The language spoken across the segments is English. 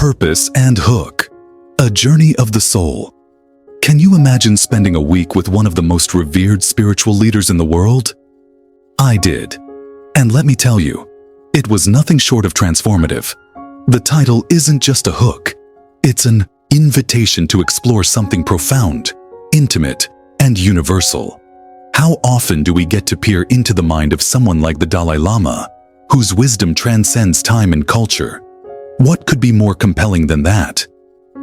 purpose, and hook. A journey of the soul. Can you imagine spending a week with one of the most revered spiritual leaders in the world? I did. And let me tell you, it was nothing short of transformative. The title isn't just a hook. It's an invitation to explore something profound, intimate, and universal. How often do we get to peer into the mind of someone like the Dalai Lama, whose wisdom transcends time and culture? What could be more compelling than that?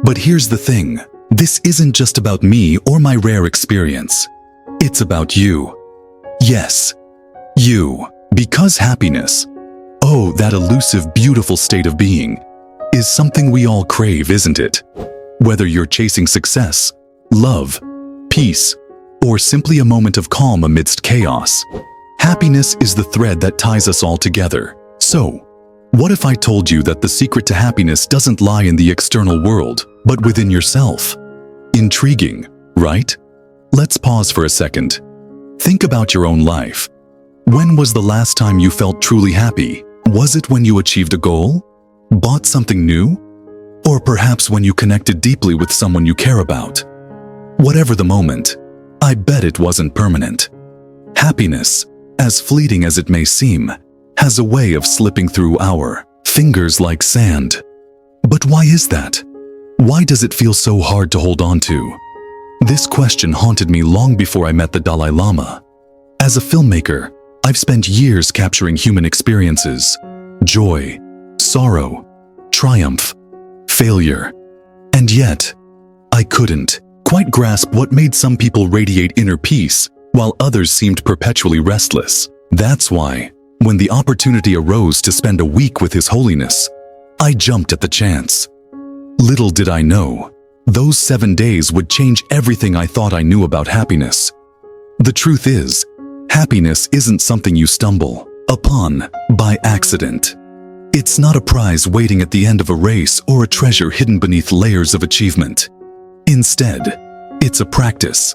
But here's the thing. This isn't just about me or my rare experience. It's about you. Yes, you. Because happiness, oh, that elusive, beautiful state of being, is something we all crave, isn't it? Whether you're chasing success, love, peace, or simply a moment of calm amidst chaos, happiness is the thread that ties us all together. So, what if I told you that the secret to happiness doesn't lie in the external world, but within yourself? Intriguing, right? Let's pause for a second. Think about your own life. When was the last time you felt truly happy? Was it when you achieved a goal? Bought something new? Or perhaps when you connected deeply with someone you care about? Whatever the moment, I bet it wasn't permanent. Happiness, as fleeting as it may seem, has a way of slipping through our fingers like sand. But why is that? Why does it feel so hard to hold on to? This question haunted me long before I met the Dalai Lama. As a filmmaker, I've spent years capturing human experiences, joy, sorrow, triumph, failure. And yet, I couldn't quite grasp what made some people radiate inner peace while others seemed perpetually restless. That's why, when the opportunity arose to spend a week with His Holiness, I jumped at the chance. Little did I know, those 7 days would change everything I thought I knew about happiness. The truth is, happiness isn't something you stumble upon by accident. It's not a prize waiting at the end of a race or a treasure hidden beneath layers of achievement. Instead, it's a practice,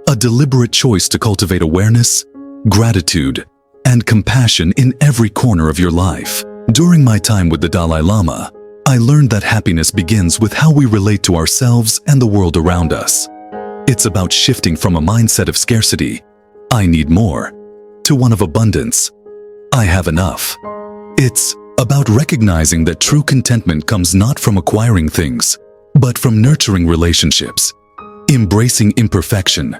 a deliberate choice to cultivate awareness, gratitude, and compassion in every corner of your life. During my time with the Dalai Lama, I learned that happiness begins with how we relate to ourselves and the world around us. It's about shifting from a mindset of scarcity, I need more, to one of abundance, I have enough. It's about recognizing that true contentment comes not from acquiring things, but from nurturing relationships, embracing imperfection,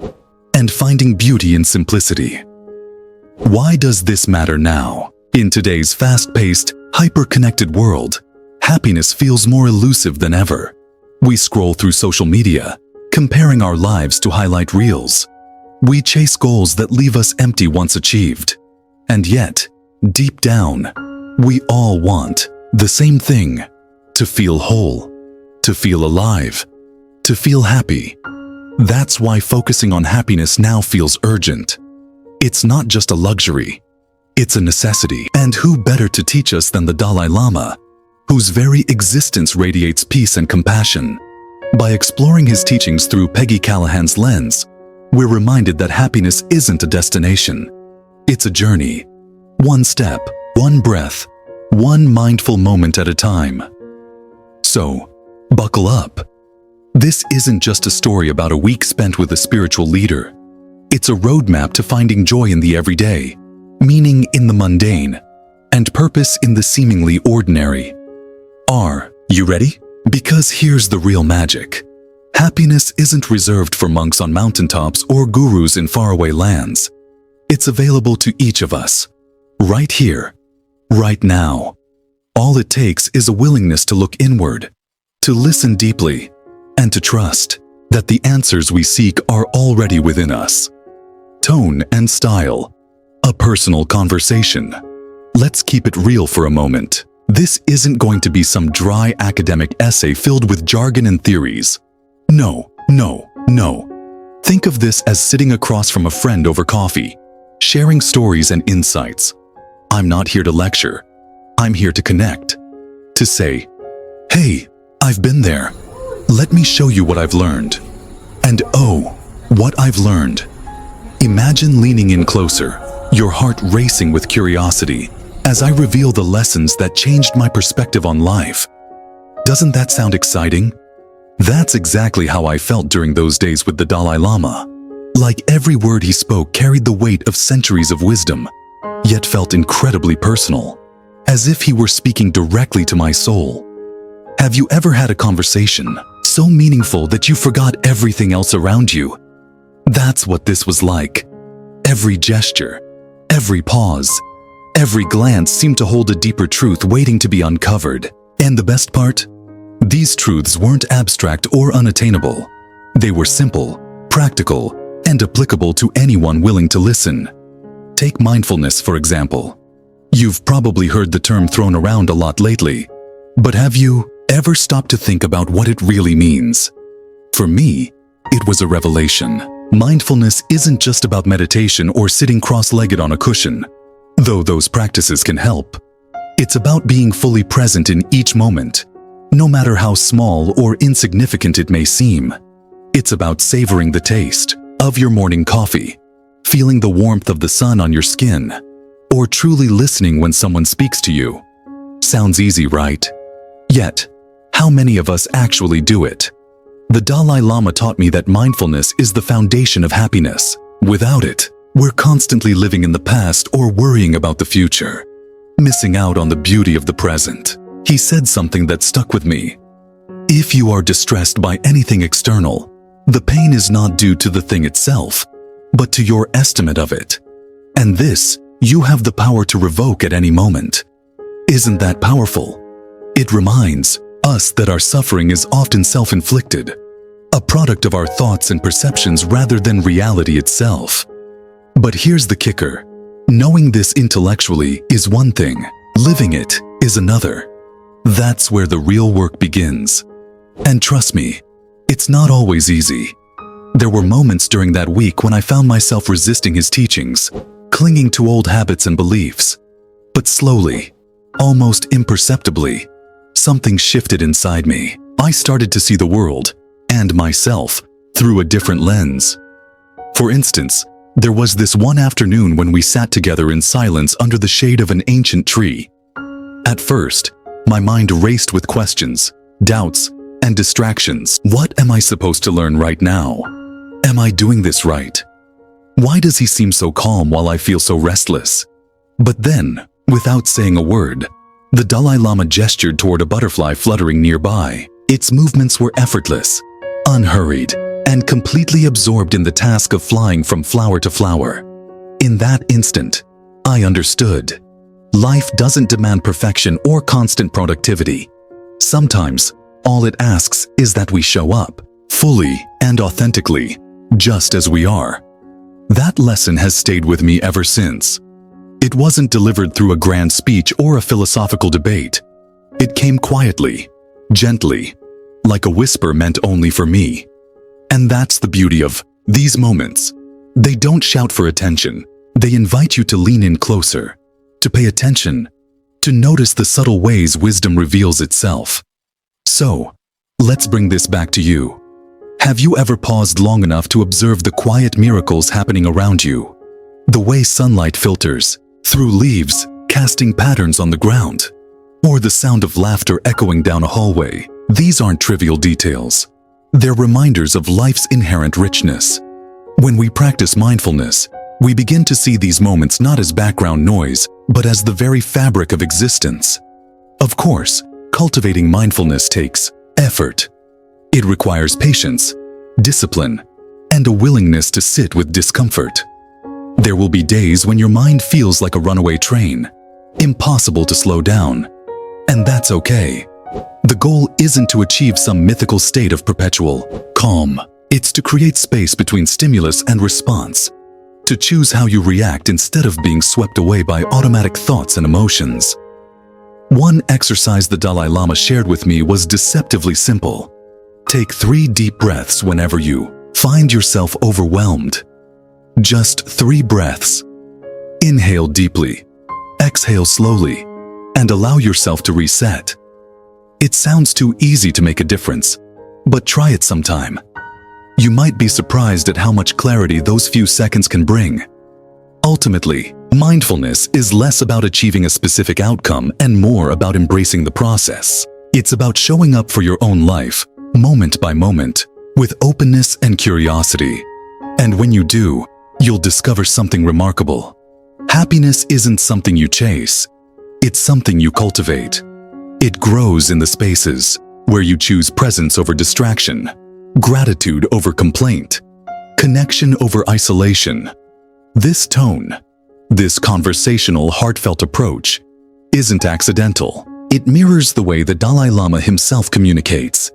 and finding beauty in simplicity. Why does this matter now? In today's fast-paced, hyper-connected world, happiness feels more elusive than ever. We scroll through social media, comparing our lives to highlight reels. We chase goals that leave us empty once achieved. And yet, deep down, we all want the same thing: to feel whole, to feel alive, to feel happy. That's why focusing on happiness now feels urgent. It's not just a luxury, it's a necessity. And who better to teach us than the Dalai Lama, whose very existence radiates peace and compassion? By exploring his teachings through Peggy Callahan's lens, we're reminded that happiness isn't a destination. It's a journey. One step, one breath, one mindful moment at a time. So, buckle up. This isn't just a story about a week spent with a spiritual leader. It's a roadmap to finding joy in the everyday, meaning in the mundane, and purpose in the seemingly ordinary. Are you ready? Because here's the real magic. Happiness isn't reserved for monks on mountaintops or gurus in faraway lands. It's available to each of us, right here, right now. All it takes is a willingness to look inward, to listen deeply, and to trust that the answers we seek are already within us. Tone and style, a personal conversation. Let's keep it real for a moment. This isn't going to be some dry academic essay filled with jargon and theories. No, no, no. Think of this as sitting across from a friend over coffee, sharing stories and insights. I'm not here to lecture. I'm here to connect. To say, hey, I've been there. Let me show you what I've learned. And oh, what I've learned. Imagine leaning in closer, your heart racing with curiosity, as I reveal the lessons that changed my perspective on life. Doesn't that sound exciting? That's exactly how I felt during those days with the Dalai Lama. Like every word he spoke carried the weight of centuries of wisdom, yet felt incredibly personal, as if he were speaking directly to my soul. Have you ever had a conversation so meaningful that you forgot everything else around you? That's what this was like. Every gesture, every pause, every glance seemed to hold a deeper truth waiting to be uncovered. And the best part? These truths weren't abstract or unattainable. They were simple, practical, and applicable to anyone willing to listen. Take mindfulness, for example. You've probably heard the term thrown around a lot lately, but have you ever stopped to think about what it really means? For me, it was a revelation. Mindfulness isn't just about meditation or sitting cross-legged on a cushion, though those practices can help. It's about being fully present in each moment, no matter how small or insignificant it may seem. It's about savoring the taste of your morning coffee, feeling the warmth of the sun on your skin, or truly listening when someone speaks to you. Sounds easy, right? Yet, how many of us actually do it? The Dalai Lama taught me that mindfulness is the foundation of happiness. Without it, we're constantly living in the past or worrying about the future, missing out on the beauty of the present. He said something that stuck with me. If you are distressed by anything external, the pain is not due to the thing itself, but to your estimate of it. And this, you have the power to revoke at any moment. Isn't that powerful? It reminds us that our suffering is often self-inflicted, a product of our thoughts and perceptions rather than reality itself. But here's the kicker. Knowing this intellectually is one thing, living it is another. That's where the real work begins. And trust me, it's not always easy. There were moments during that week when I found myself resisting his teachings, clinging to old habits and beliefs. But slowly, almost imperceptibly, something shifted inside me. I started to see the world, and myself, through a different lens. For instance, there was this one afternoon when we sat together in silence under the shade of an ancient tree. At first, my mind raced with questions, doubts, and distractions. What am I supposed to learn right now? Am I doing this right? Why does he seem so calm while I feel so restless? But then, without saying a word, the Dalai Lama gestured toward a butterfly fluttering nearby. Its movements were effortless, unhurried, and completely absorbed in the task of flying from flower to flower. In that instant, I understood. Life doesn't demand perfection or constant productivity. Sometimes, all it asks is that we show up, fully and authentically, just as we are. That lesson has stayed with me ever since. It wasn't delivered through a grand speech or a philosophical debate. It came quietly, gently, like a whisper meant only for me. And that's the beauty of these moments. They don't shout for attention. They invite you to lean in closer, to pay attention, to notice the subtle ways wisdom reveals itself. So, let's bring this back to you. Have you ever paused long enough to observe the quiet miracles happening around you? The way sunlight filters through leaves, casting patterns on the ground, or the sound of laughter echoing down a hallway. These aren't trivial details. They're reminders of life's inherent richness. When we practice mindfulness, we begin to see these moments not as background noise, but as the very fabric of existence. Of course, cultivating mindfulness takes effort. It requires patience, discipline, and a willingness to sit with discomfort. There will be days when your mind feels like a runaway train, impossible to slow down, and that's okay. The goal isn't to achieve some mythical state of perpetual calm. It's to create space between stimulus and response, to choose how you react instead of being swept away by automatic thoughts and emotions. One exercise the Dalai Lama shared with me was deceptively simple. Take 3 deep breaths whenever you find yourself overwhelmed. Just 3 breaths. Inhale deeply, exhale slowly, and allow yourself to reset. It sounds too easy to make a difference, but try it sometime. You might be surprised at how much clarity those few seconds can bring. Ultimately, mindfulness is less about achieving a specific outcome and more about embracing the process. It's about showing up for your own life, moment by moment, with openness and curiosity. And when you do, you'll discover something remarkable. Happiness isn't something you chase. It's something you cultivate. It grows in the spaces where you choose presence over distraction, gratitude over complaint, connection over isolation. This tone, this conversational, heartfelt approach, isn't accidental. It mirrors the way the Dalai Lama himself communicates.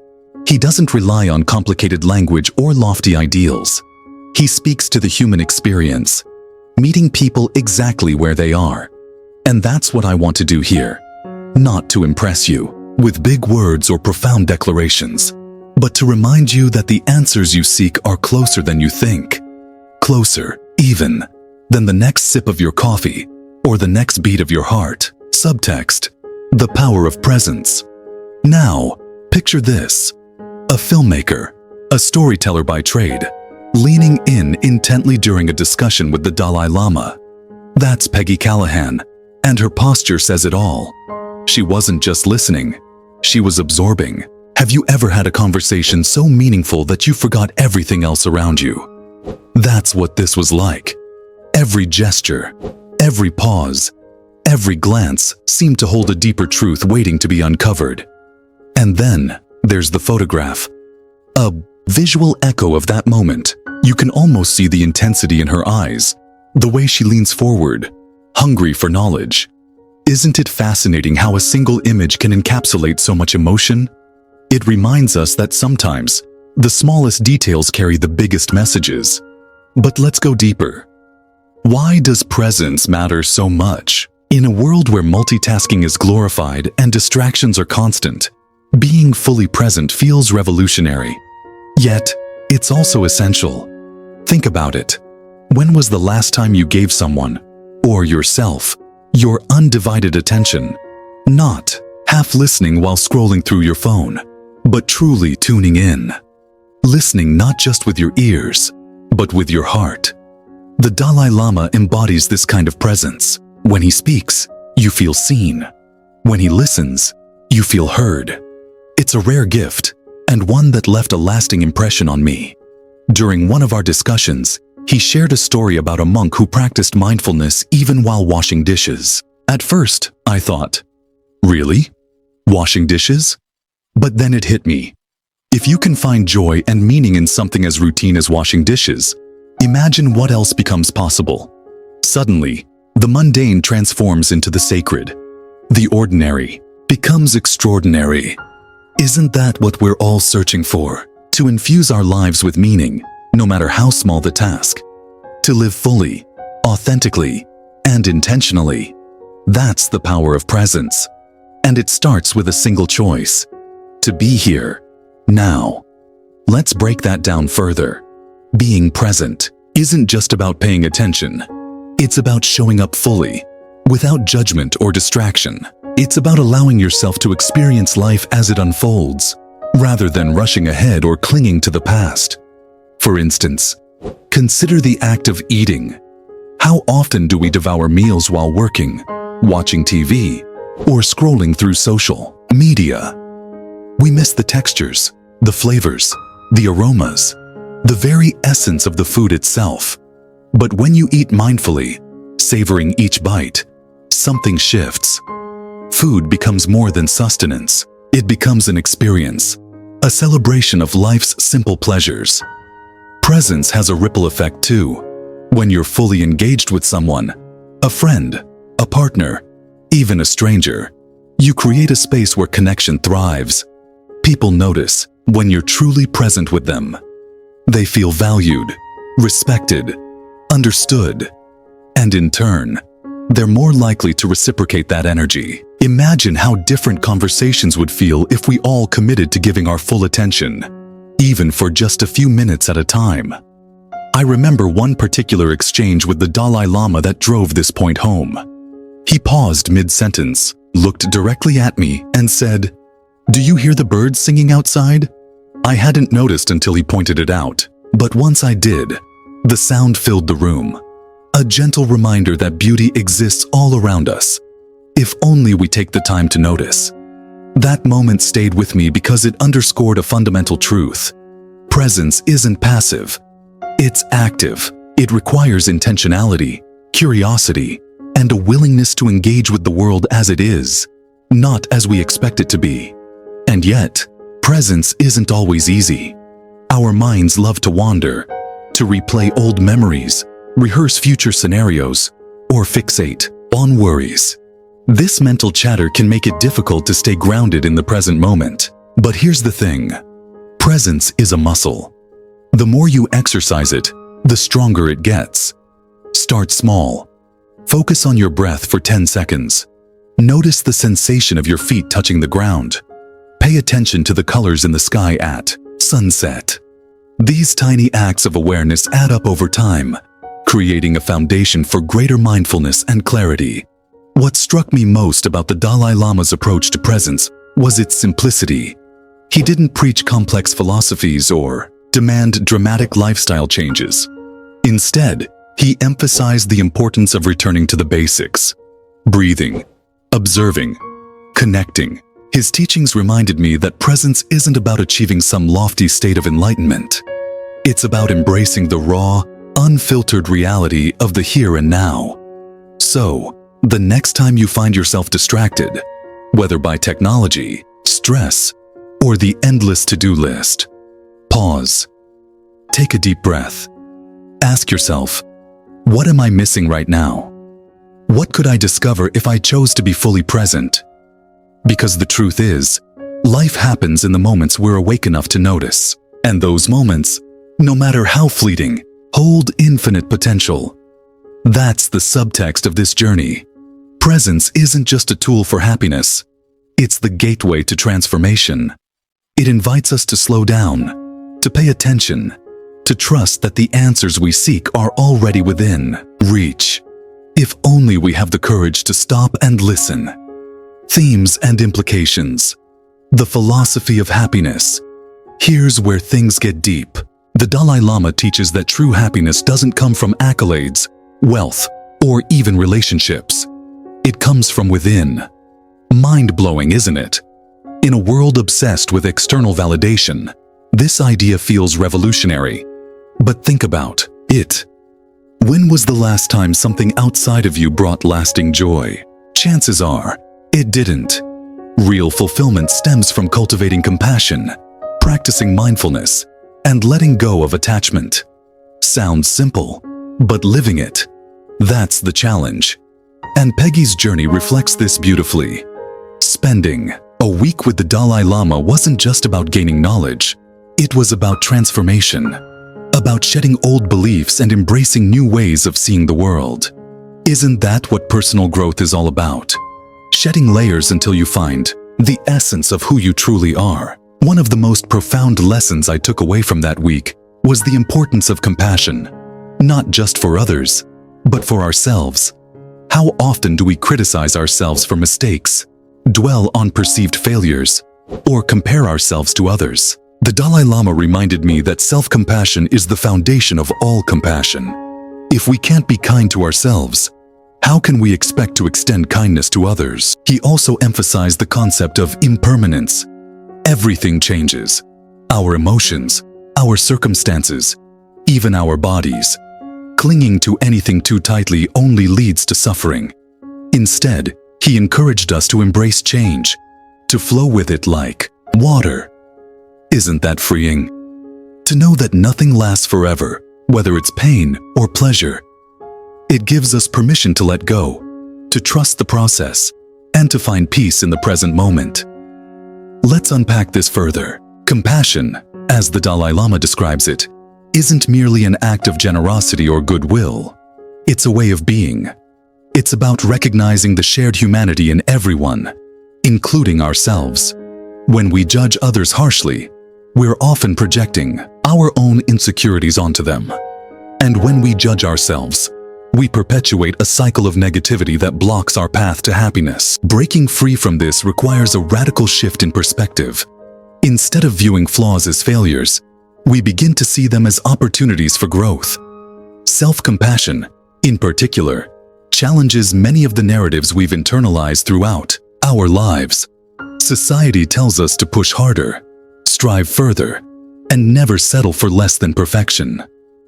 He doesn't rely on complicated language or lofty ideals. He speaks to the human experience, meeting people exactly where they are. And that's what I want to do here. Not to impress you with big words or profound declarations, but to remind you that the answers you seek are closer than you think. Closer, even, than the next sip of your coffee or the next beat of your heart. Subtext: the power of presence. Now, picture this. A filmmaker, a storyteller by trade, leaning in intently during a discussion with the Dalai Lama. That's Peggy Callahan, and her posture says it all. She wasn't just listening, she was absorbing. Have you ever had a conversation so meaningful that you forgot everything else around you? That's what this was like. Every gesture, every pause, every glance seemed to hold a deeper truth waiting to be uncovered. And then there's the photograph. A visual echo of that moment. You can almost see the intensity in her eyes, the way she leans forward, hungry for knowledge. Isn't it fascinating how a single image can encapsulate so much emotion? It reminds us that sometimes the smallest details carry the biggest messages. But let's go deeper. Why does presence matter so much? In a world where multitasking is glorified and distractions are constant, being fully present feels revolutionary. Yet, it's also essential. Think about it. When was the last time you gave someone, or yourself, your undivided attention? Not half listening while scrolling through your phone, but truly tuning in. Listening not just with your ears, but with your heart. The Dalai Lama embodies this kind of presence. When he speaks, you feel seen. When he listens, you feel heard. It's a rare gift, and one that left a lasting impression on me. During one of our discussions, he shared a story about a monk who practiced mindfulness even while washing dishes. At first, I thought, really? Washing dishes? But then it hit me. If you can find joy and meaning in something as routine as washing dishes, imagine what else becomes possible. Suddenly, the mundane transforms into the sacred. The ordinary becomes extraordinary. Isn't that what we're all searching for? To infuse our lives with meaning, no matter how small the task. To live fully, authentically, and intentionally. That's the power of presence. And it starts with a single choice: to be here, now. Let's break that down further. Being present isn't just about paying attention. It's about showing up fully, without judgment or distraction. It's about allowing yourself to experience life as it unfolds, rather than rushing ahead or clinging to the past. For instance, consider the act of eating. How often do we devour meals while working, watching TV, or scrolling through social media? We miss the textures, the flavors, the aromas, the very essence of the food itself. But when you eat mindfully, savoring each bite, something shifts. Food becomes more than sustenance. It becomes an experience, a celebration of life's simple pleasures. Presence has a ripple effect too. When you're fully engaged with someone, a friend, a partner, even a stranger, you create a space where connection thrives. People notice when you're truly present with them. They feel valued, respected, understood, and in turn, they're more likely to reciprocate that energy. Imagine how different conversations would feel if we all committed to giving our full attention, even for just a few minutes at a time. I remember one particular exchange with the Dalai Lama that drove this point home. He paused mid-sentence, looked directly at me, and said, "Do you hear the birds singing outside?" I hadn't noticed until he pointed it out, but once I did, the sound filled the room. A gentle reminder that beauty exists all around us, if only we take the time to notice. That moment stayed with me because it underscored a fundamental truth. Presence isn't passive. It's active. It requires intentionality, curiosity, and a willingness to engage with the world as it is, not as we expect it to be. And yet, presence isn't always easy. Our minds love to wander, to replay old memories, rehearse future scenarios, or fixate on worries. This mental chatter can make it difficult to stay grounded in the present moment. But here's the thing. Presence is a muscle. The more you exercise it, the stronger it gets. Start small. Focus on your breath for 10 seconds. Notice the sensation of your feet touching the ground. Pay attention to the colors in the sky at sunset. These tiny acts of awareness add up over time, creating a foundation for greater mindfulness and clarity. What struck me most about the Dalai Lama's approach to presence was its simplicity. He didn't preach complex philosophies or demand dramatic lifestyle changes. Instead, he emphasized the importance of returning to the basics: breathing, observing, connecting. His teachings reminded me that presence isn't about achieving some lofty state of enlightenment. It's about embracing the raw, unfiltered reality of the here and now. So, the next time you find yourself distracted, whether by technology, stress, or the endless to-do list, pause. Take a deep breath. Ask yourself, what am I missing right now? What could I discover if I chose to be fully present? Because the truth is, life happens in the moments we're awake enough to notice. And those moments, no matter how fleeting, hold infinite potential. That's the subtext of this journey. Presence isn't just a tool for happiness. It's the gateway to transformation. It invites us to slow down, to pay attention, to trust that the answers we seek are already within reach. If only we have the courage to stop and listen. Themes and implications. The philosophy of happiness. Here's where things get deep. The Dalai Lama teaches that true happiness doesn't come from accolades, wealth, or even relationships. It comes from within. Mind-blowing, isn't it? In a world obsessed with external validation, this idea feels revolutionary. But think about it. When was the last time something outside of you brought lasting joy? Chances are, it didn't. Real fulfillment stems from cultivating compassion, practicing mindfulness, and letting go of attachment. Sounds simple, but living it, that's the challenge. And Peggy's journey reflects this beautifully. Spending a week with the Dalai Lama wasn't just about gaining knowledge. It was about transformation, about shedding old beliefs and embracing new ways of seeing the world. Isn't that what personal growth is all about? Shedding layers until you find the essence of who you truly are. One of the most profound lessons I took away from that week was the importance of compassion, not just for others, but for ourselves. How often do we criticize ourselves for mistakes, dwell on perceived failures, or compare ourselves to others? The Dalai Lama reminded me that self-compassion is the foundation of all compassion. If we can't be kind to ourselves, how can we expect to extend kindness to others? He also emphasized the concept of impermanence. Everything changes. Our emotions, our circumstances, even our bodies. Clinging to anything too tightly only leads to suffering. Instead, he encouraged us to embrace change, to flow with it like water. Isn't that freeing? To know that nothing lasts forever, whether it's pain or pleasure. It gives us permission to let go, to trust the process, and to find peace in the present moment. Let's unpack this further. Compassion, as the Dalai Lama describes it, isn't merely an act of generosity or goodwill. It's a way of being. It's about recognizing the shared humanity in everyone, including ourselves. When we judge others harshly, we're often projecting our own insecurities onto them. And when we judge ourselves, we perpetuate a cycle of negativity that blocks our path to happiness. Breaking free from this requires a radical shift in perspective. Instead of viewing flaws as failures, we begin to see them as opportunities for growth. Self-compassion, in particular, challenges many of the narratives we've internalized throughout our lives. Society tells us to push harder, strive further, and never settle for less than perfection.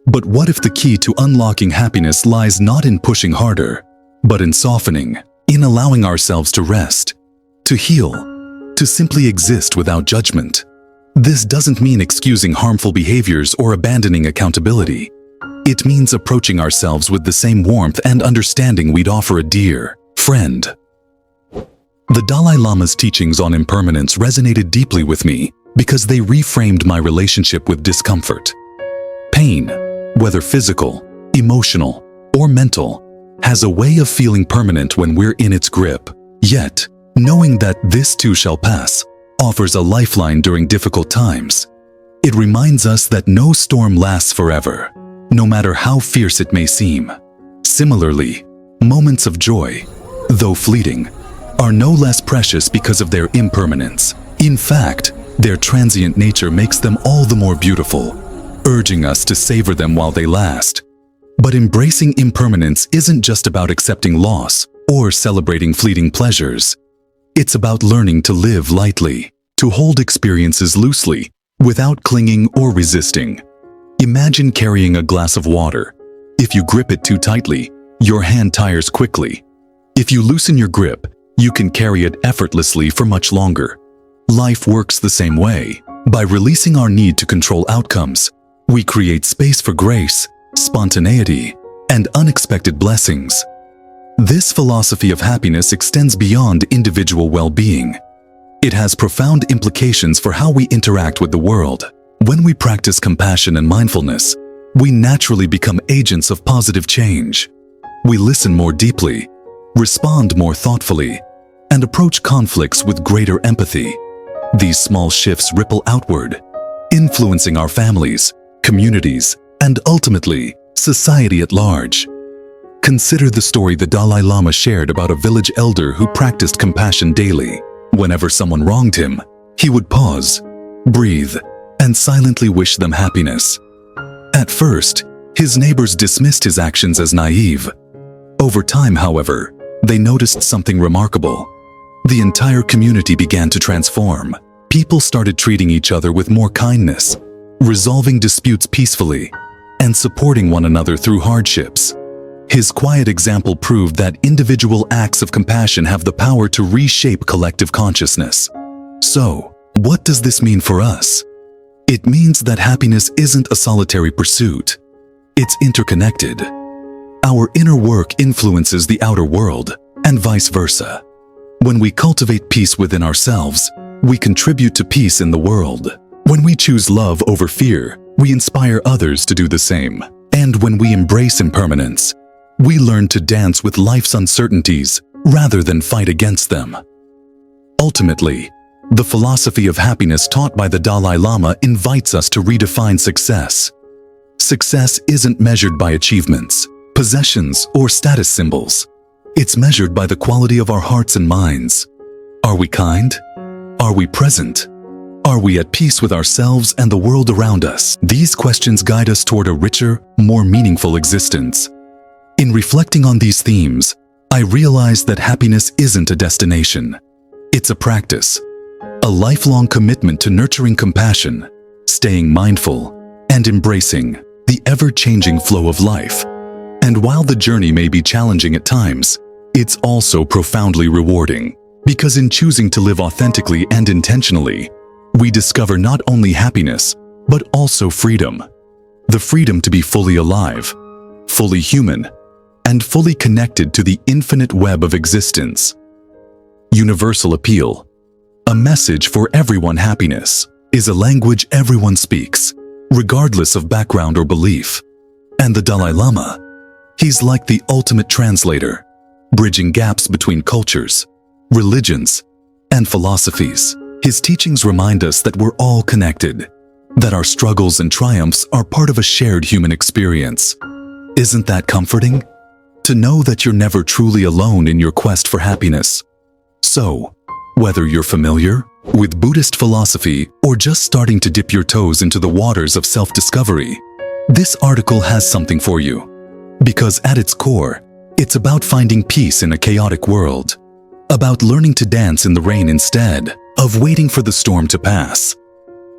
But what if the key to unlocking happiness lies not in pushing harder, but in softening, in allowing ourselves to rest, to heal, to simply exist without judgment? This doesn't mean excusing harmful behaviors or abandoning accountability. It means approaching ourselves with the same warmth and understanding we'd offer a dear friend. The Dalai Lama's teachings on impermanence resonated deeply with me because they reframed my relationship with discomfort. Pain, whether physical, emotional, or mental, has a way of feeling permanent when we're in its grip. Yet, knowing that this too shall pass offers a lifeline during difficult times. It reminds us that no storm lasts forever, no matter how fierce it may seem. Similarly, moments of joy, though fleeting, are no less precious because of their impermanence. In fact, their transient nature makes them all the more beautiful, urging us to savor them while they last. But embracing impermanence isn't just about accepting loss or celebrating fleeting pleasures. It's about learning to live lightly, to hold experiences loosely, without clinging or resisting. Imagine carrying a glass of water. If you grip it too tightly, your hand tires quickly. If you loosen your grip, you can carry it effortlessly for much longer. Life works the same way. By releasing our need to control outcomes, we create space for grace, spontaneity, and unexpected blessings. This philosophy of happiness extends beyond individual well-being. It has profound implications for how we interact with the world. When we practice compassion and mindfulness, we naturally become agents of positive change. We listen more deeply, respond more thoughtfully, and approach conflicts with greater empathy. These small shifts ripple outward, influencing our families, communities, and ultimately, society at large. Consider the story the Dalai Lama shared about a village elder who practiced compassion daily. Whenever someone wronged him, he would pause, breathe, and silently wish them happiness. At first, his neighbors dismissed his actions as naive. Over time, however, they noticed something remarkable. The entire community began to transform. People started treating each other with more kindness, resolving disputes peacefully, and supporting one another through hardships. His quiet example proved that individual acts of compassion have the power to reshape collective consciousness. So, what does this mean for us? It means that happiness isn't a solitary pursuit. It's interconnected. Our inner work influences the outer world, and vice versa. When we cultivate peace within ourselves, we contribute to peace in the world. When we choose love over fear, we inspire others to do the same. And when we embrace impermanence, we learn to dance with life's uncertainties rather than fight against them. Ultimately, the philosophy of happiness taught by the Dalai Lama invites us to redefine success. Success isn't measured by achievements, possessions, or status symbols. It's measured by the quality of our hearts and minds. Are we kind? Are we present? Are we at peace with ourselves and the world around us? These questions guide us toward a richer, more meaningful existence. In reflecting on these themes, I realized that happiness isn't a destination. It's a practice, a lifelong commitment to nurturing compassion, staying mindful, and embracing the ever-changing flow of life. And while the journey may be challenging at times, it's also profoundly rewarding, because in choosing to live authentically and intentionally, we discover not only happiness, but also freedom. The freedom to be fully alive, fully human, and fully connected to the infinite web of existence. Universal appeal. A message for everyone. Happiness is a language everyone speaks, regardless of background or belief. And the Dalai Lama, he's like the ultimate translator, bridging gaps between cultures, religions, and philosophies. His teachings remind us that we're all connected, that our struggles and triumphs are part of a shared human experience. Isn't that comforting? To know that you're never truly alone in your quest for happiness. So, whether you're familiar with Buddhist philosophy or just starting to dip your toes into the waters of self-discovery, this article has something for you. Because at its core, it's about finding peace in a chaotic world. about learning to dance in the rain instead of waiting for the storm to pass.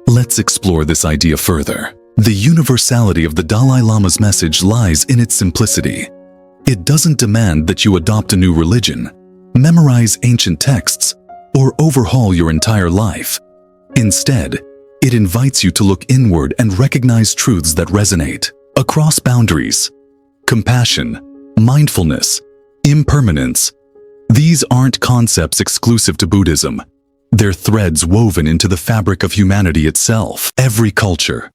Let's explore this idea further. The universality of the Dalai Lama's message lies in its simplicity. It doesn't demand that you adopt a new religion, memorize ancient texts, or overhaul your entire life. Instead, it invites you to look inward and recognize truths that resonate across boundaries. Compassion, mindfulness, impermanence. These aren't concepts exclusive to Buddhism. They're threads woven into the fabric of humanity itself. Every culture,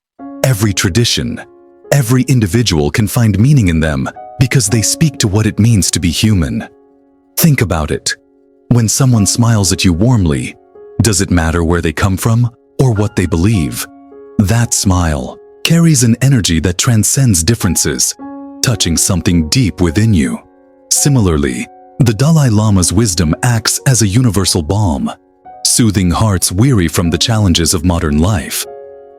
every tradition, every individual can find meaning in them because they speak to what it means to be human. Think about it. When someone smiles at you warmly, does it matter where they come from or what they believe? That smile carries an energy that transcends differences, touching something deep within you. Similarly, the Dalai Lama's wisdom acts as a universal balm, soothing hearts weary from the challenges of modern life.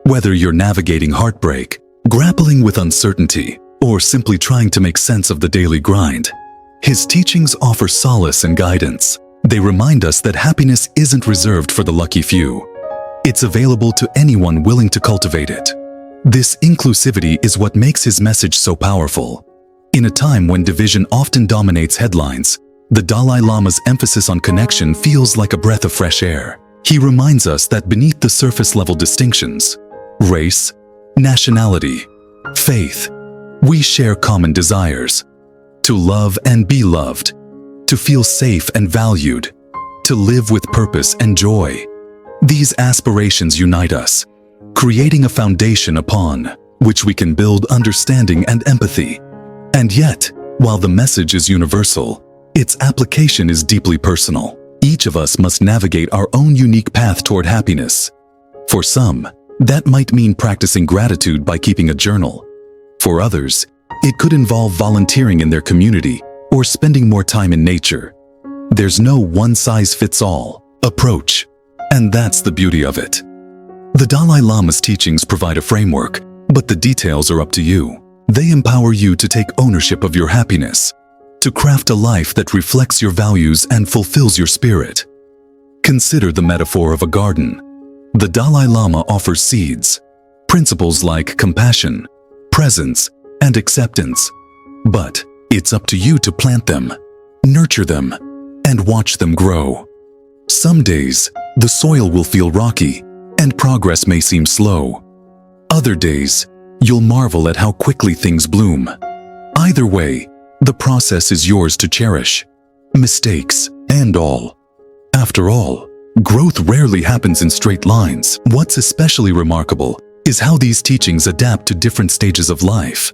Whether you're navigating heartbreak, grappling with uncertainty, or simply trying to make sense of the daily grind, his teachings offer solace and guidance. They remind us that happiness isn't reserved for the lucky few. It's available to anyone willing to cultivate it. This inclusivity is what makes his message so powerful. In a time when division often dominates headlines, the Dalai Lama's emphasis on connection feels like a breath of fresh air. He reminds us that beneath the surface-level distinctions, race, nationality, faith, we share common desires: to love and be loved, to feel safe and valued, to live with purpose and joy. These aspirations unite us, creating a foundation upon which we can build understanding and empathy. And yet, while the message is universal, its application is deeply personal. Each of us must navigate our own unique path toward happiness. For some, that might mean practicing gratitude by keeping a journal. For others, it could involve volunteering in their community or spending more time in nature. There's no one-size-fits-all approach, and that's the beauty of it. The Dalai Lama's teachings provide a framework, but the details are up to you. They empower you to take ownership of your happiness, to craft a life that reflects your values and fulfills your spirit. Consider the metaphor of a garden. The Dalai Lama offers seeds, principles like compassion, presence, and acceptance. But it's up to you to plant them, nurture them, and watch them grow. Some days, the soil will feel rocky, and progress may seem slow. Other days, you'll marvel at how quickly things bloom. Either way, the process is yours to cherish, mistakes and all. After all, growth rarely happens in straight lines. What's especially remarkable is how these teachings adapt to different stages of life.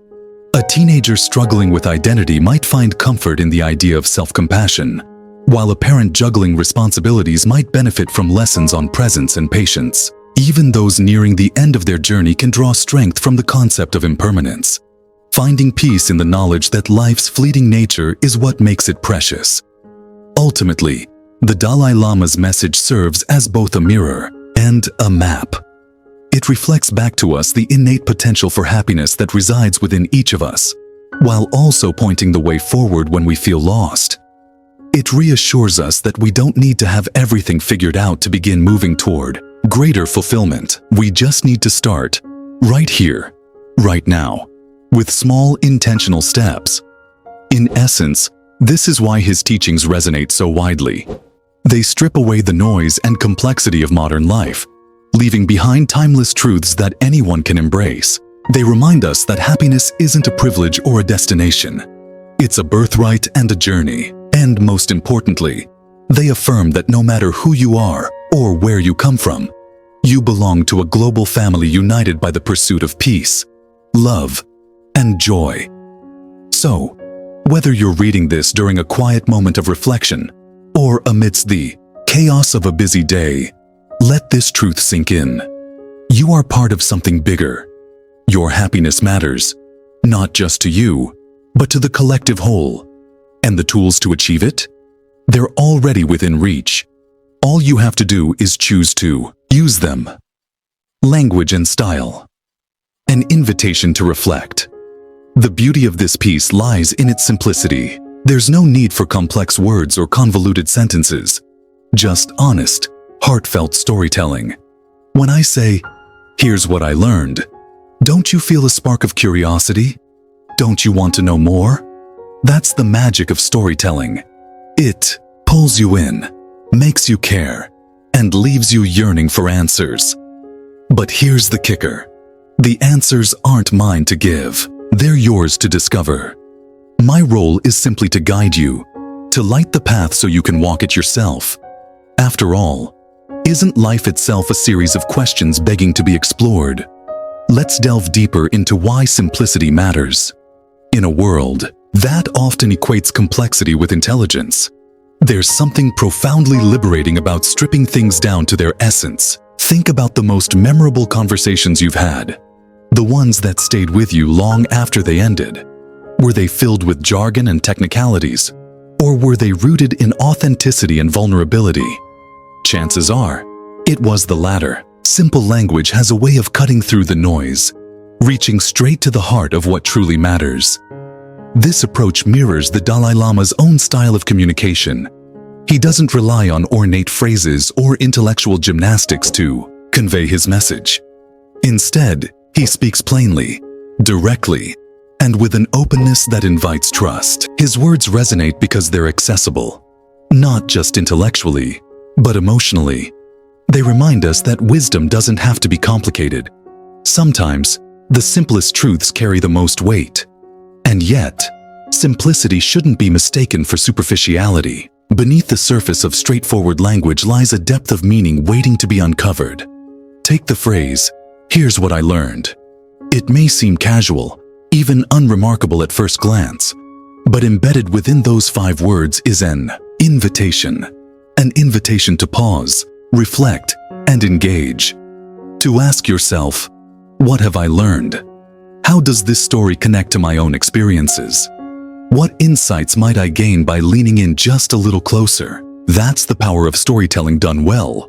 A teenager struggling with identity might find comfort in the idea of self-compassion, while a parent juggling responsibilities might benefit from lessons on presence and patience. Even those nearing the end of their journey can draw strength from the concept of impermanence, finding peace in the knowledge that life's fleeting nature is what makes it precious. Ultimately, the Dalai Lama's message serves as both a mirror and a map. It reflects back to us the innate potential for happiness that resides within each of us, while also pointing the way forward when we feel lost. It reassures us that we don't need to have everything figured out to begin moving toward greater fulfillment. We just need to start right here, right now, with small intentional steps. In essence, this is why his teachings resonate so widely. They strip away the noise and complexity of modern life, leaving behind timeless truths that anyone can embrace. They remind us that happiness isn't a privilege or a destination. It's a birthright and a journey. And most importantly, they affirm that no matter who you are or where you come from, you belong to a global family united by the pursuit of peace, love, and joy. So, whether you're reading this during a quiet moment of reflection or amidst the chaos of a busy day, let this truth sink in. You are part of something bigger. Your happiness matters, not just to you, but to the collective whole. And the tools to achieve it? They're already within reach. All you have to do is choose to use them. Language and style. An invitation to reflect. The beauty of this piece lies in its simplicity. There's no need for complex words or convoluted sentences, just honest, heartfelt storytelling. When I say, "Here's what I learned," don't you feel a spark of curiosity? Don't you want to know more? That's the magic of storytelling. It pulls you in, makes you care, and leaves you yearning for answers. But here's the kicker. The answers aren't mine to give. They're yours to discover. My role is simply to guide you, to light the path so you can walk it yourself. After all, isn't life itself a series of questions begging to be explored? Let's delve deeper into why simplicity matters. In a world that often equates complexity with intelligence, there's something profoundly liberating about stripping things down to their essence. Think about the most memorable conversations you've had, the ones that stayed with you long after they ended. Were they filled with jargon and technicalities, or were they rooted in authenticity and vulnerability? Chances are, it was the latter. Simple language has a way of cutting through the noise, reaching straight to the heart of what truly matters. This approach mirrors the Dalai Lama's own style of communication. He doesn't rely on ornate phrases or intellectual gymnastics to convey his message. Instead, he speaks plainly, directly, and with an openness that invites trust. His words resonate because they're accessible, not just intellectually, but emotionally. They remind us that wisdom doesn't have to be complicated. Sometimes, the simplest truths carry the most weight. And yet, simplicity shouldn't be mistaken for superficiality. Beneath the surface of straightforward language lies a depth of meaning waiting to be uncovered. Take the phrase, "Here's what I learned." It may seem casual, even unremarkable at first glance, but embedded within those 5 words is an invitation to pause, reflect, and engage. To ask yourself, what have I learned? How does this story connect to my own experiences? What insights might I gain by leaning in just a little closer? That's the power of storytelling done well.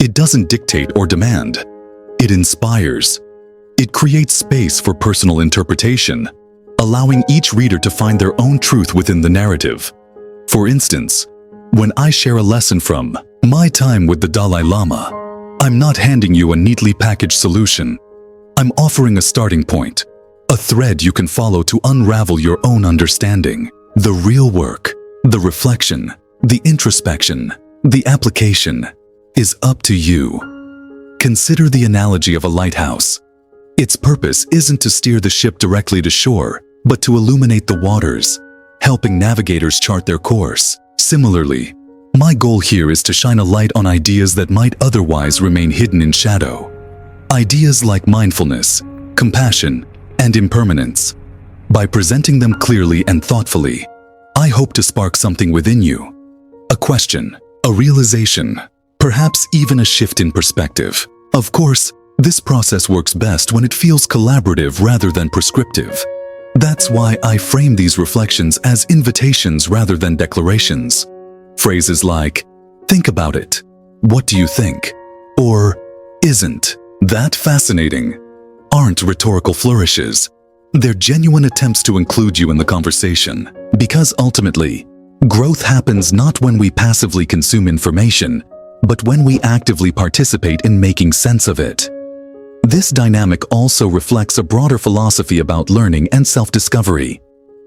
It doesn't dictate or demand. It inspires. It creates space for personal interpretation, allowing each reader to find their own truth within the narrative. For instance, when I share a lesson from my time with the Dalai Lama, I'm not handing you a neatly packaged solution. I'm offering a starting point, a thread you can follow to unravel your own understanding. The real work, the reflection, the introspection, the application is up to you. Consider the analogy of a lighthouse. Its purpose isn't to steer the ship directly to shore, but to illuminate the waters, helping navigators chart their course. Similarly, my goal here is to shine a light on ideas that might otherwise remain hidden in shadow. Ideas like mindfulness, compassion, and impermanence. By presenting them clearly and thoughtfully, I hope to spark something within you. A question, a realization, perhaps even a shift in perspective. Of course, this process works best when it feels collaborative rather than prescriptive. That's why I frame these reflections as invitations rather than declarations. Phrases like, "Think about it," "What do you think?" or "Isn't that fascinating?" aren't rhetorical flourishes. They're genuine attempts to include you in the conversation. Because ultimately, growth happens not when we passively consume information, but when we actively participate in making sense of it. This dynamic also reflects a broader philosophy about learning and self-discovery.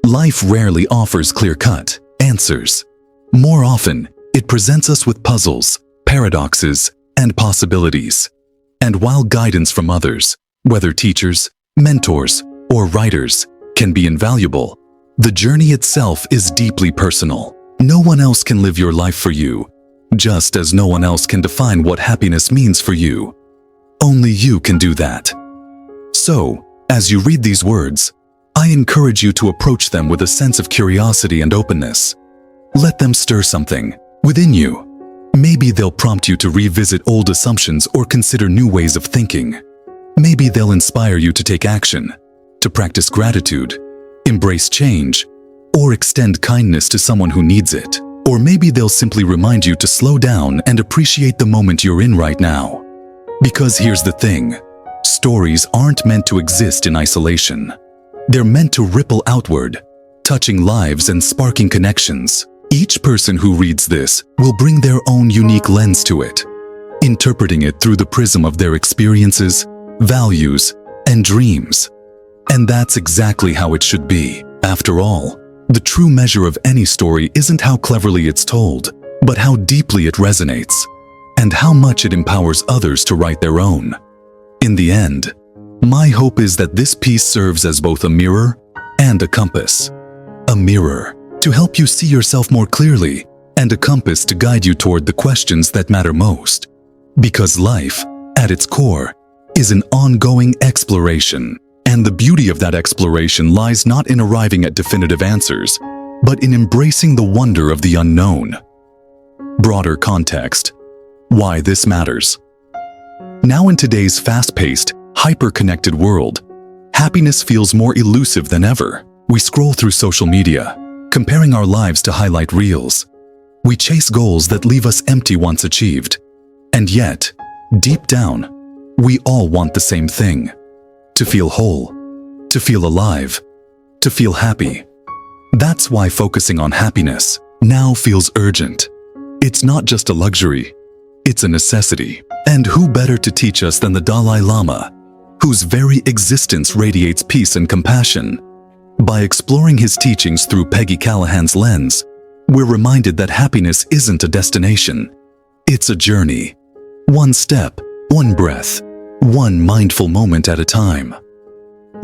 Life rarely offers clear-cut answers. More often, it presents us with puzzles, paradoxes, and possibilities. And while guidance from others, whether teachers, mentors, or writers, can be invaluable, the journey itself is deeply personal. No one else can live your life for you, just as no one else can define what happiness means for you. Only you can do that. So, as you read these words, I encourage you to approach them with a sense of curiosity and openness. Let them stir something within you. Maybe they'll prompt you to revisit old assumptions or consider new ways of thinking. Maybe they'll inspire you to take action, to practice gratitude, embrace change, or extend kindness to someone who needs it. Or maybe they'll simply remind you to slow down and appreciate the moment you're in right now. Because here's the thing, stories aren't meant to exist in isolation. They're meant to ripple outward, touching lives and sparking connections. Each person who reads this will bring their own unique lens to it, interpreting it through the prism of their experiences, values, and dreams. And that's exactly how it should be. After all, the true measure of any story isn't how cleverly it's told, but how deeply it resonates, and how much it empowers others to write their own. In the end, my hope is that this piece serves as both a mirror and a compass. A mirror to help you see yourself more clearly, and a compass to guide you toward the questions that matter most. Because life, at its core, is an ongoing exploration. And the beauty of that exploration lies not in arriving at definitive answers, but in embracing the wonder of the unknown. Broader context. Why this matters. Now in today's fast-paced, hyper-connected world, happiness feels more elusive than ever. We scroll through social media, comparing our lives to highlight reels. We chase goals that leave us empty once achieved. And yet, deep down, we all want the same thing. To feel whole, to feel alive, to feel happy. That's why focusing on happiness now feels urgent. It's not just a luxury, it's a necessity. And who better to teach us than the Dalai Lama, whose very existence radiates peace and compassion? By exploring his teachings through Peggy Callahan's lens, we're reminded that happiness isn't a destination. It's a journey. One step, one breath, one mindful moment at a time.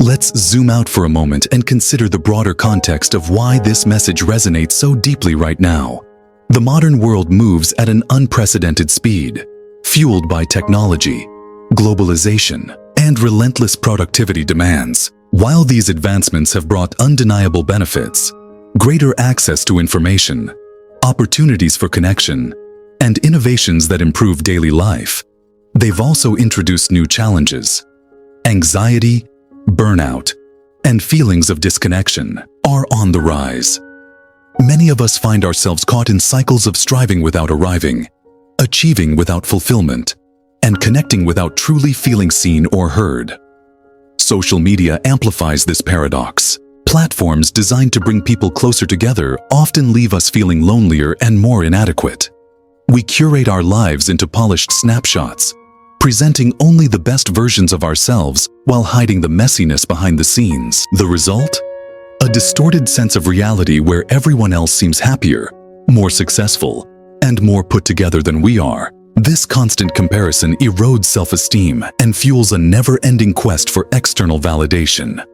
Let's zoom out for a moment and consider the broader context of why this message resonates so deeply right now. The modern world moves at an unprecedented speed, fueled by technology, globalization, and relentless productivity demands. While these advancements have brought undeniable benefits, greater access to information, opportunities for connection, and innovations that improve daily life, they've also introduced new challenges. Anxiety, burnout, and feelings of disconnection are on the rise. Many of us find ourselves caught in cycles of striving without arriving, achieving without fulfillment, and connecting without truly feeling seen or heard. Social media amplifies this paradox. Platforms designed to bring people closer together often leave us feeling lonelier and more inadequate. We curate our lives into polished snapshots, presenting only the best versions of ourselves while hiding the messiness behind the scenes. The result? A distorted sense of reality where everyone else seems happier, more successful, and more put together than we are. This constant comparison erodes self-esteem and fuels a never-ending quest for external validation.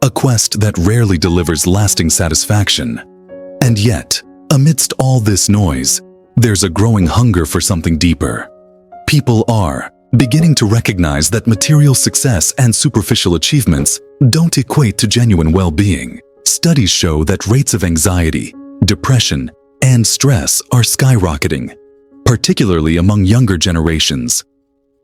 A quest that rarely delivers lasting satisfaction. And yet, amidst all this noise, there's a growing hunger for something deeper. People are beginning to recognize that material success and superficial achievements don't equate to genuine well-being. Studies show that rates of anxiety, depression, and stress are skyrocketing, particularly among younger generations.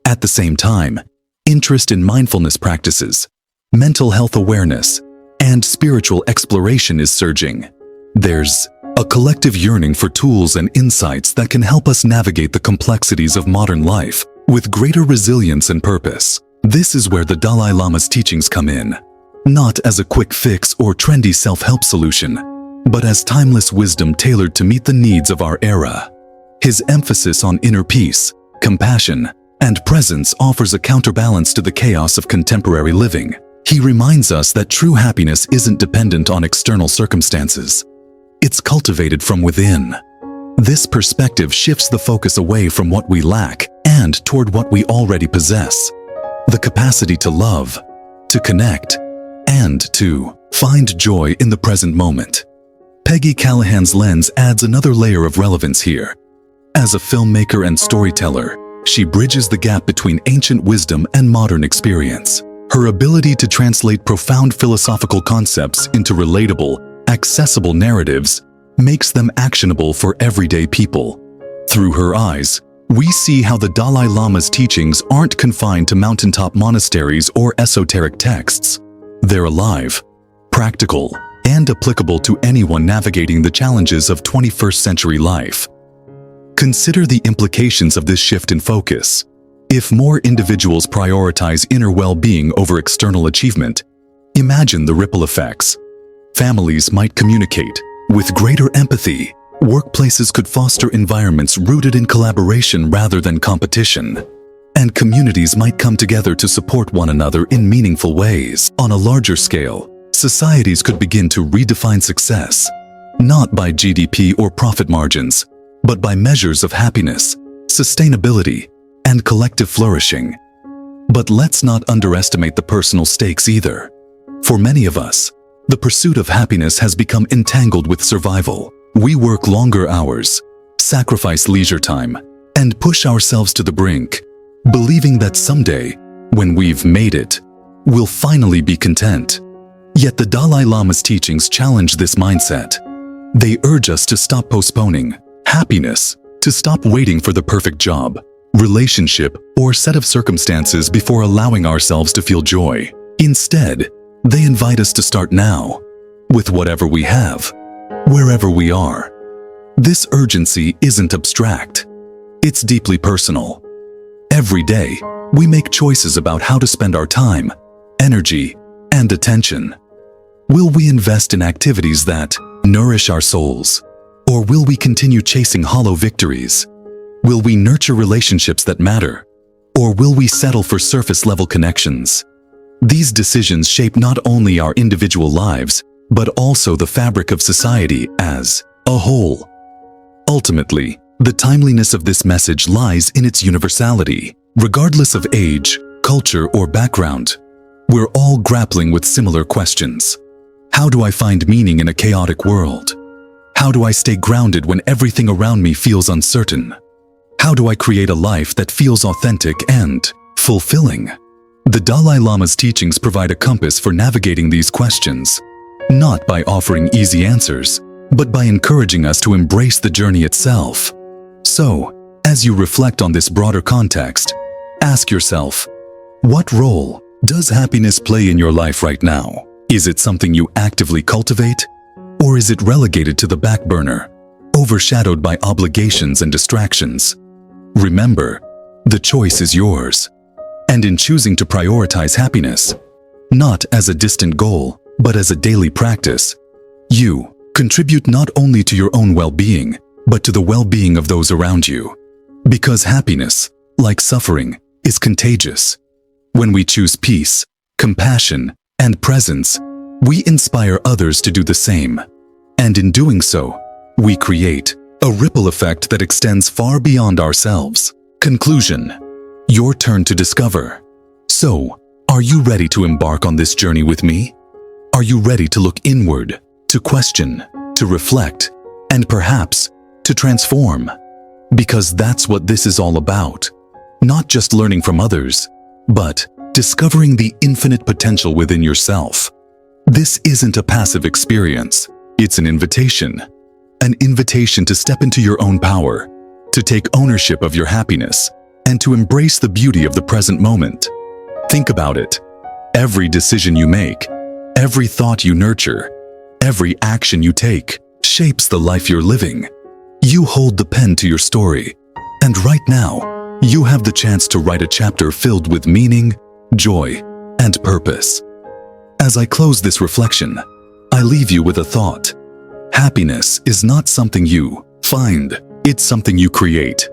At the same time, interest in mindfulness practices, mental health awareness, and spiritual exploration is surging. There's a collective yearning for tools and insights that can help us navigate the complexities of modern life with greater resilience and purpose. This is where the Dalai Lama's teachings come in, not as a quick fix or trendy self-help solution, but as timeless wisdom tailored to meet the needs of our era. His emphasis on inner peace, compassion, and presence offers a counterbalance to the chaos of contemporary living. He reminds us that true happiness isn't dependent on external circumstances. It's cultivated from within. This perspective shifts the focus away from what we lack and toward what we already possess. The capacity to love, to connect, and to find joy in the present moment. Peggy Callahan's lens adds another layer of relevance here. As a filmmaker and storyteller, she bridges the gap between ancient wisdom and modern experience. Her ability to translate profound philosophical concepts into relatable, accessible narratives makes them actionable for everyday people. Through her eyes, we see how the Dalai Lama's teachings aren't confined to mountaintop monasteries or esoteric texts. They're alive, practical, and applicable to anyone navigating the challenges of 21st century life. Consider the implications of this shift in focus. If more individuals prioritize inner well-being over external achievement, imagine the ripple effects. Families might communicate with greater empathy. Workplaces could foster environments rooted in collaboration rather than competition. And communities might come together to support one another in meaningful ways. On a larger scale, societies could begin to redefine success, not by GDP or profit margins, but by measures of happiness, sustainability, and collective flourishing. But let's not underestimate the personal stakes either. For many of us, the pursuit of happiness has become entangled with survival. We work longer hours, sacrifice leisure time, and push ourselves to the brink, believing that someday, when we've made it, we'll finally be content. Yet the Dalai Lama's teachings challenge this mindset. They urge us to stop postponing happiness, to stop waiting for the perfect job, relationship, or set of circumstances before allowing ourselves to feel joy. Instead, they invite us to start now, with whatever we have, wherever we are. This urgency isn't abstract. It's deeply personal. Every day, we make choices about how to spend our time, energy, and attention. Will we invest in activities that nourish our souls? Or will we continue chasing hollow victories? Will we nurture relationships that matter? Or will we settle for surface-level connections? These decisions shape not only our individual lives, but also the fabric of society as a whole. Ultimately, the timeliness of this message lies in its universality. Regardless of age, culture, or background, we're all grappling with similar questions. How do I find meaning in a chaotic world? How do I stay grounded when everything around me feels uncertain? How do I create a life that feels authentic and fulfilling? The Dalai Lama's teachings provide a compass for navigating these questions, not by offering easy answers, but by encouraging us to embrace the journey itself. So, as you reflect on this broader context, ask yourself, what role does happiness play in your life right now? Is it something you actively cultivate? Or is it relegated to the back burner, overshadowed by obligations and distractions? Remember, the choice is yours. And in choosing to prioritize happiness, not as a distant goal, but as a daily practice, you contribute not only to your own well-being, but to the well-being of those around you. Because happiness, like suffering, is contagious. When we choose peace, compassion, and presence, we inspire others to do the same. And in doing so, we create a ripple effect that extends far beyond ourselves. Conclusion: your turn to discover. So, are you ready to embark on this journey with me? Are you ready to look inward, to question, to reflect, and perhaps to transform? Because that's what this is all about. Not just learning from others, but discovering the infinite potential within yourself. This isn't a passive experience. It's an invitation. An invitation to step into your own power, to take ownership of your happiness, and to embrace the beauty of the present moment. Think about it. Every decision you make, every thought you nurture, every action you take shapes the life you're living. You hold the pen to your story, and right now, you have the chance to write a chapter filled with meaning, joy, and purpose. As I close this reflection, I leave you with a thought. Happiness is not something you find, it's something you create.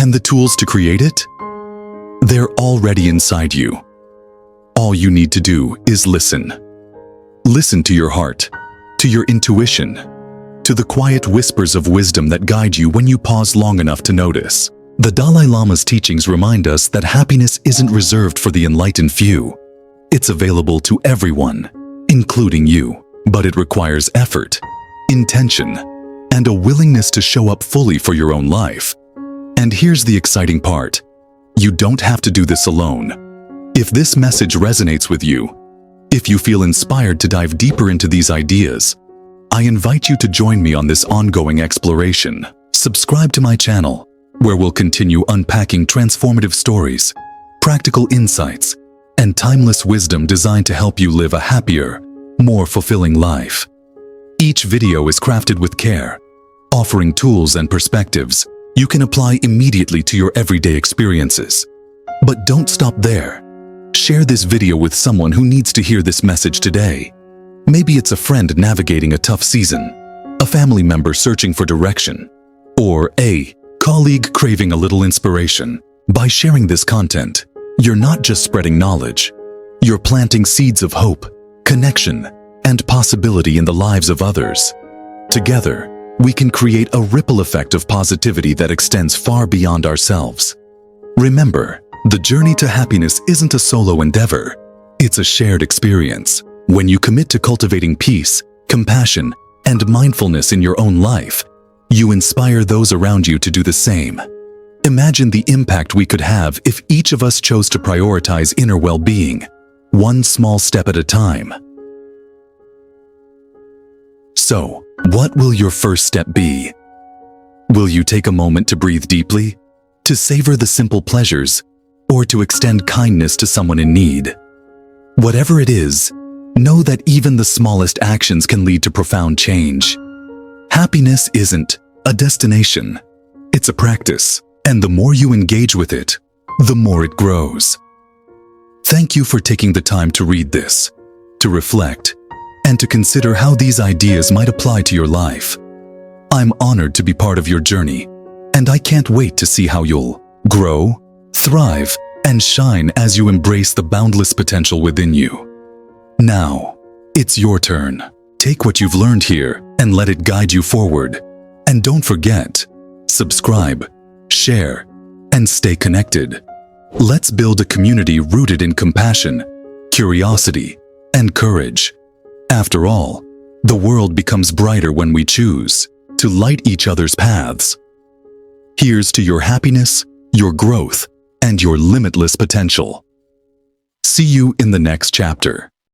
And the tools to create it? They're already inside you. All you need to do is listen. Listen to your heart, to your intuition, to the quiet whispers of wisdom that guide you when you pause long enough to notice. The Dalai Lama's teachings remind us that happiness isn't reserved for the enlightened few. It's available to everyone, including you. But it requires effort, intention, and a willingness to show up fully for your own life. And here's the exciting part. You don't have to do this alone. If this message resonates with you, if you feel inspired to dive deeper into these ideas, I invite you to join me on this ongoing exploration. Subscribe to my channel, where we'll continue unpacking transformative stories, practical insights, and timeless wisdom designed to help you live a happier, more fulfilling life. Each video is crafted with care, offering tools and perspectives you can apply immediately to your everyday experiences. But don't stop there. Share this video with someone who needs to hear this message today. Maybe it's a friend navigating a tough season, a family member searching for direction, or a colleague craving a little inspiration. By sharing this content, you're not just spreading knowledge, you're planting seeds of hope, connection, and possibility in the lives of others. Together, we can create a ripple effect of positivity that extends far beyond ourselves. Remember, the journey to happiness isn't a solo endeavor, it's a shared experience. When you commit to cultivating peace, compassion, and mindfulness in your own life, you inspire those around you to do the same. Imagine the impact we could have if each of us chose to prioritize inner well-being, one small step at a time. So, what will your first step be? Will you take a moment to breathe deeply, to savor the simple pleasures, or to extend kindness to someone in need? Whatever it is, know that even the smallest actions can lead to profound change. Happiness isn't a destination, it's a practice, and the more you engage with it, the more it grows. Thank you for taking the time to read this, to reflect, and to consider how these ideas might apply to your life. I'm honored to be part of your journey, and I can't wait to see how you'll grow, thrive, and shine as you embrace the boundless potential within you. Now, it's your turn. Take what you've learned here and let it guide you forward. And don't forget, subscribe, share, and stay connected. Let's build a community rooted in compassion, curiosity, and courage. After all, the world becomes brighter when we choose to light each other's paths. Here's to your happiness, your growth, and your limitless potential. See you in the next chapter.